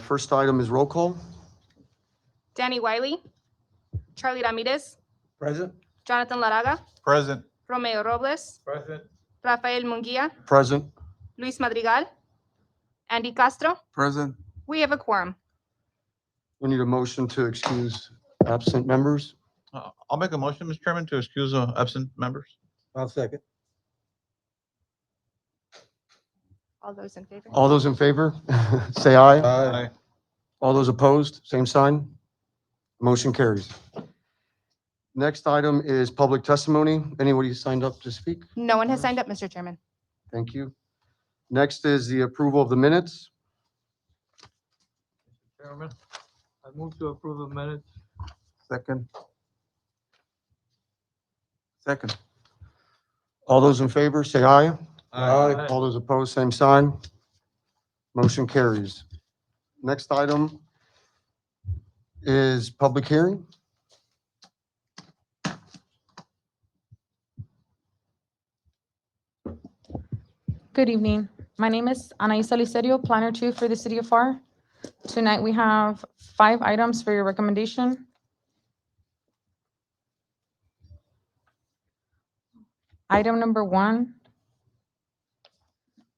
First item is roll call. Danny Wiley, Charlie Ramirez, Present. Jonathan Laraga, Present. Romeo Robles, Present. Rafael Munguia, Present. Luis Madrigal, Andy Castro. Present. We have a quorum. We need a motion to excuse absent members. I'll make a motion, Mr. Chairman, to excuse absent members. I'll second. All those in favor? All those in favor, say aye. Aye. All those opposed, same sign. Motion carries. Next item is public testimony. Anybody signed up to speak? No one has signed up, Mr. Chairman. Thank you. Next is the approval of the minutes. Chairman, I move to approve the minutes. Second. Second. All those in favor, say aye. Aye. All those opposed, same sign. Motion carries. Next item is public hearing. Good evening. My name is Anaisa Licerio, Planner 2 for the City of Pharr. Tonight, we have 5 items for your recommendation. Item number 1,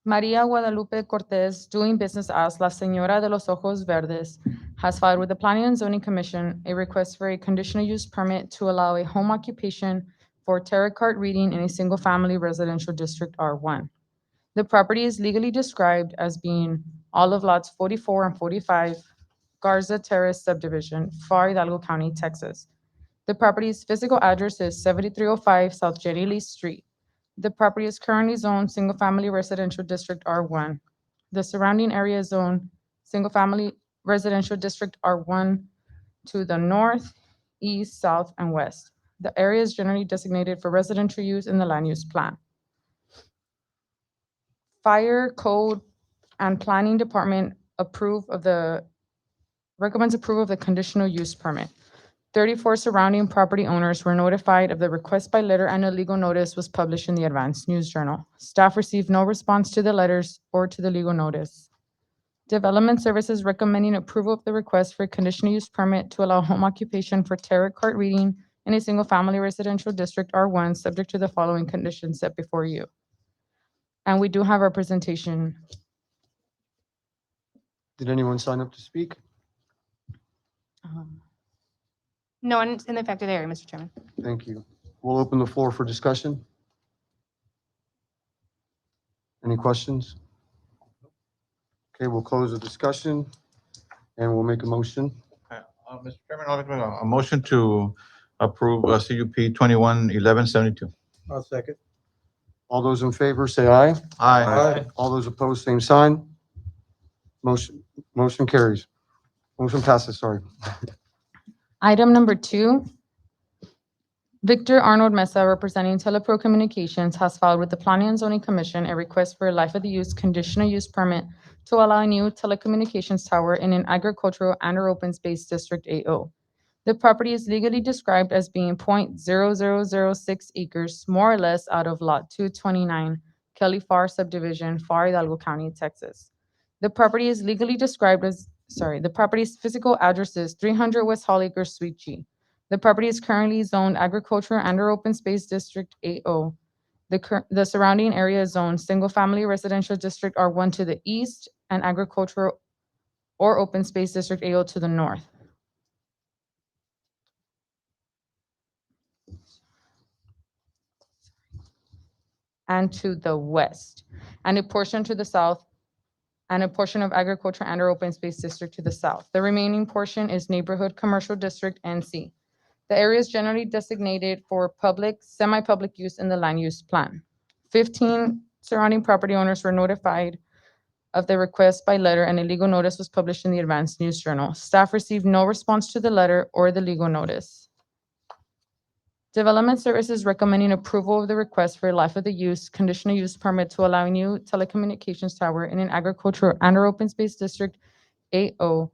Maria Guadalupe Cortez, doing business as La Señora de los Ojos Verdes, has filed with the Planning and Zoning Commission a request for a conditional use permit to allow a home occupation for tarot card reading in a single-family residential district R1. The property is legally described as being all of lots 44 and 45, Garza Terrace subdivision, Pharr, Hidalgo County, Texas. The property's physical address is 7305 South Jenny Lee Street. The property is currently zoned single-family residential district R1. The surrounding area is zoned single-family residential district R1 to the north, east, south, and west. The area is generally designated for residential use in the land use plan. Fire Code and Planning Department recommends approval of the conditional use permit. 34 surrounding property owners were notified of the request by letter, and a legal notice was published in the Advance News Journal. Staff received no response to the letters or to the legal notice. Development Services recommending approval of the request for a conditional use permit to allow home occupation for tarot card reading in a single-family residential district R1, subject to the following conditions set before you. And we do have representation. Did anyone sign up to speak? No one in the affected area, Mr. Chairman. Thank you. We'll open the floor for discussion. Any questions? Okay, we'll close the discussion and we'll make a motion. Mr. Chairman, I'll make a motion to approve CUP 21-1172. I'll second. All those in favor, say aye. Aye. All those opposed, same sign. Motion carries. Motion passes, sorry. Item number 2, Victor Arnold Mesa, representing Telecommunications, has filed with the Planning and Zoning Commission a request for a life of the use conditional use permit to allow a new telecommunications tower in an agricultural and/or open space district AO. The property is legally described as being 0.0006 acres, more or less, out of Lot 229, Kelly Pharr subdivision, Pharr, Hidalgo County, Texas. The property is legally described as the property's physical address is 300 West Hall Acres, Suite G. The property is currently zoned agricultural and/or open space district AO. The surrounding area is zoned single-family residential district R1 to the east and agricultural or open space district AO to the north. And to the west, and a portion to the south, and a portion of agriculture and/or open space district to the south. The remaining portion is neighborhood commercial district NC. The area is generally designated for public, semi-public use in the land use plan. 15 surrounding property owners were notified of the request by letter, and a legal notice was published in the Advance News Journal. Staff received no response to the letter or the legal notice. Development Services recommending approval of the request for a life of the use conditional use permit to allow a new telecommunications tower in an agricultural and/or open space district AO.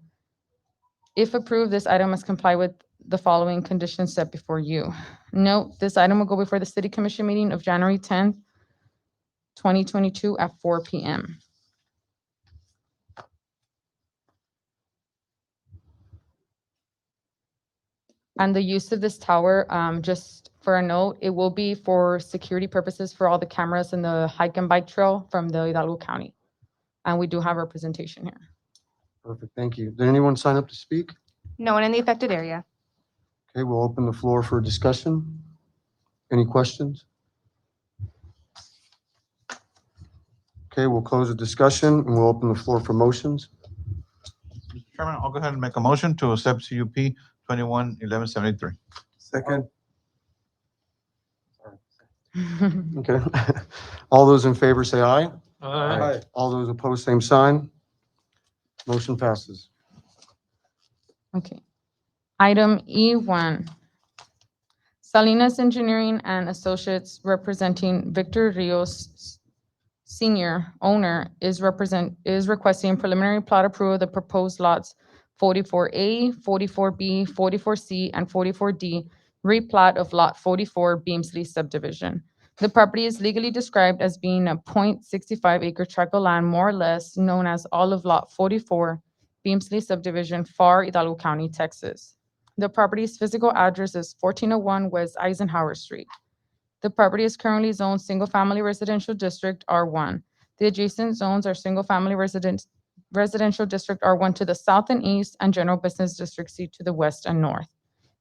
If approved, this item must comply with the following conditions set before you. Note, this item will go before the City Commission meeting of January 10th, 2022 at 4 p.m. And the use of this tower, just for a note, it will be for security purposes for all the cameras in the hike and bike trail from the Hidalgo County. And we do have representation here. Perfect, thank you. Did anyone sign up to speak? No one in the affected area. Okay, we'll open the floor for discussion. Any questions? Okay, we'll close the discussion and we'll open the floor for motions. Mr. Chairman, I'll go ahead and make a motion to accept CUP 21-1173. Second. Okay. All those in favor say aye. Aye. All those opposed, same sign. Motion passes. Okay. Item E1. Salinas Engineering and Associates representing Victor Rios Senior, owner, is requesting preliminary plat approval of the proposed lots 44A, 44B, 44C, and 44D, replat of Lot 44 Beamsley subdivision. The property is legally described as being a .65 acre tract of land, more or less, known as all of Lot 44, Beamsley subdivision, Pharr, Hidalgo County, Texas. The property's physical address is 1401 West Eisenhower Street. The property is currently zoned single-family residential district R1. The adjacent zones are single-family residential district R1 to the south and east, and general business district C to the west and north.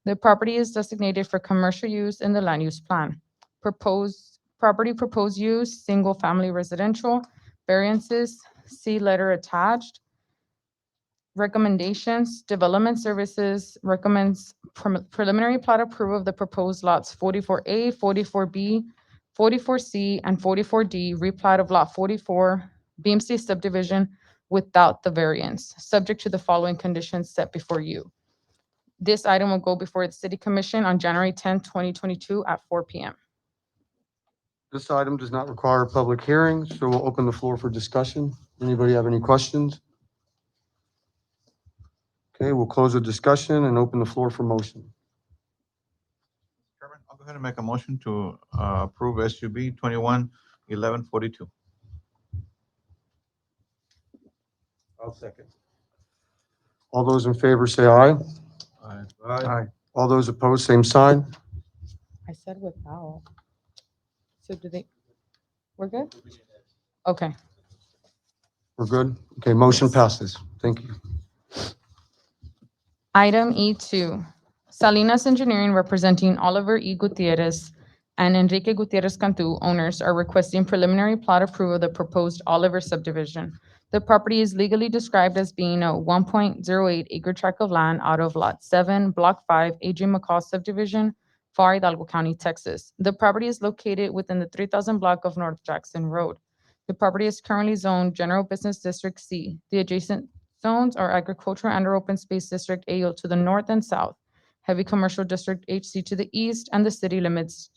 The property is designated for commercial use in the land use plan. Proposed use, single-family residential. Variances, see letter attached. Recommendations, Development Services recommends preliminary plat approval of the proposed lots 44A, 44B, 44C, and 44D, replat of Lot 44, Beamsley subdivision without the variance, subject to the following conditions set before you. This item will go before the City Commission on January 10, 2022 at 4 p.m. This item does not require a public hearing, so we'll open the floor for discussion. Anybody have any questions? Okay, we'll close the discussion and open the floor for motion. Chairman, I'll go ahead and make a motion to approve SUB 21-1142. I'll second. All those in favor say aye. Aye. All those opposed, same sign. I said without. So we're good? Okay. We're good? Okay, motion passes. Thank you. Item E2, Salinas Engineering representing Oliver E. Gutierrez and Enrique Gutierrez Cantu, owners, are requesting preliminary plat approval of the proposed Oliver subdivision. The property is legally described as being a 1.08 acre tract of land out of Lot 7, Block 5, A.J. McCall subdivision, Pharr, Hidalgo County, Texas. The property is located within the 3000 block of North Jackson Road. The property is currently zoned General Business District C. The adjacent zones are Agricultural and Open Space District AO to the north and south, Heavy Commercial District HC to the east, and the city limits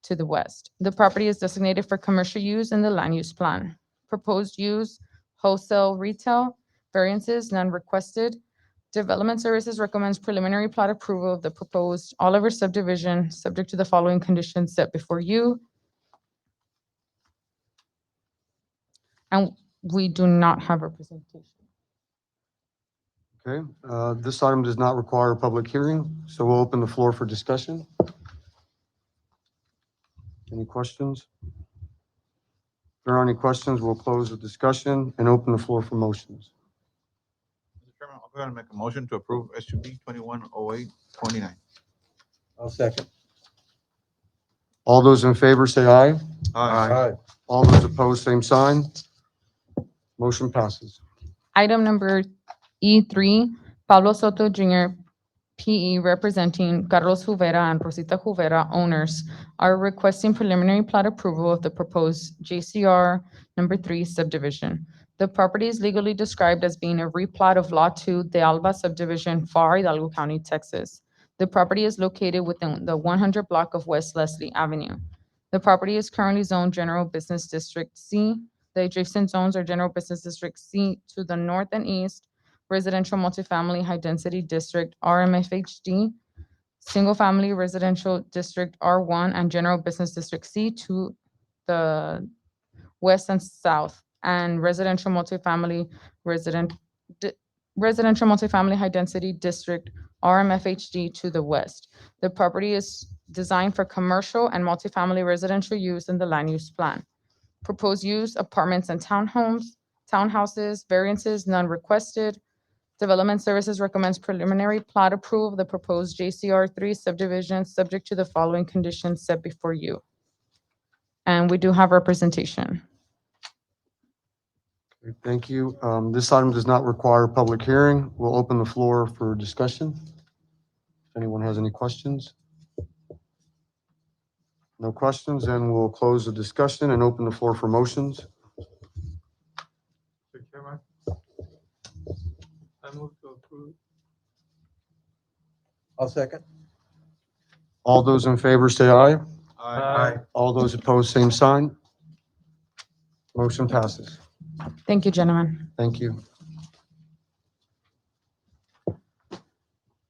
to the west. The property is designated for commercial use in the land use plan. Proposed use, wholesale retail. Variances, none requested. Development Services recommends preliminary plat approval of the proposed Oliver subdivision, subject to the following conditions set before you. And we do not have representation. Okay, this item does not require a public hearing, so we'll open the floor for discussion. Any questions? If there are any questions, we'll close the discussion and open the floor for motions. Mr. Chairman, I'll go ahead and make a motion to approve SUB 21-0829. I'll second. All those in favor say aye. Aye. All those opposed, same sign. Motion passes. Item number E3, Pablo Soto Jr., PE, representing Carlos Juvera and Rosita Juvera, owners, are requesting preliminary plat approval of the proposed JCR number 3 subdivision. The property is legally described as being a replat of Lot 2, the Alba subdivision, Pharr, Hidalgo County, Texas. The property is located within the 100 block of West Leslie Avenue. The property is currently zoned General Business District C. The adjacent zones are General Business District C to the north and east, Residential Multifamily High Density District RMFHD, Single Family Residential District R1, and General Business District C to the west and south, and Residential Multifamily Residential Multifamily High Density District, RMFHD, to the west. The property is designed for commercial and multifamily residential use in the land use plan. Proposed use, apartments and townhouses, variances, none requested. Development Services recommends preliminary plat approval of the proposed JCR3 subdivision, subject to the following conditions set before you. And we do have representation. Okay, thank you. This item does not require a public hearing. We'll open the floor for discussion. If anyone has any questions? No questions, then we'll close the discussion and open the floor for motions. Mr. Chairman, I move to approve. I'll second. All those in favor say aye. Aye. All those opposed, same sign. Motion passes. Thank you, gentlemen. Thank you.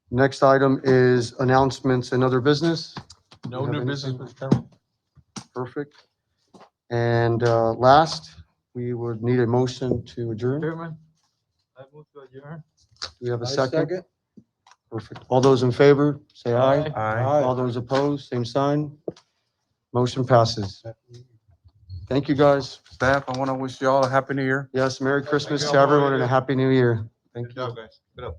Next item is announcements and other business. No You have new business, anything? Mr. Chairman. Perfect. And last, we would need a motion to adjourn. Do Chairman, I move to adjourn. we have a I second? Perfect. All those in favor, say aye. Aye. All those opposed, same sign. Motion passes. Thank you, guys. Staff, I want to wish you all a happy new year. Yes, Merry Christmas to everyone and a Happy New Year. Thank Good you. job, guys. Good up.